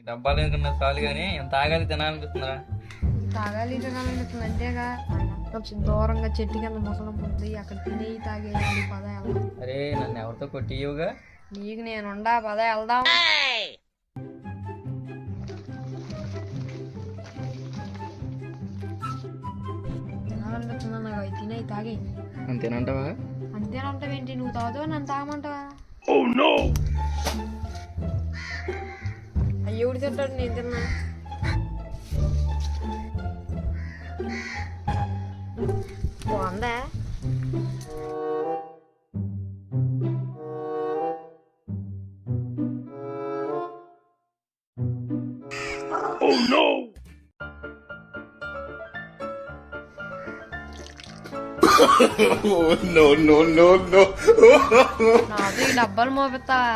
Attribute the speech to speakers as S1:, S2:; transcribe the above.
S1: డబ్బాలు ఎందుకున్నా చాలు కానీ ఎంత తాగాలి తినాలనిపిస్తుందా?
S2: తాగాలి తినాలనిపిస్తుంది అంతేగా. కొంచెం దూరంగా చెట్టు కింద ముసలం ఉంది, అక్కడ తిని తాగేయాలి. పద వెళ్దాం.
S1: అరే నన్ను ఎవరితో కొట్టియుగా?
S2: నీకు నేనుండా, పద వెళ్దాం. తినాలనిపిస్తుందా నాకు? అవి తినే తాగే.
S1: అంతేనంటావా?
S2: అంతేనంటావేంటి? నువ్వు తాగుతావా నన్ను తాగమంటావా? అయ్యోడు తింటాడు, నేను తిన్నా. బాగుందా?
S3: No, no, no, no.
S2: నాకు ఈ డబ్బాలు మోపిస్తావా?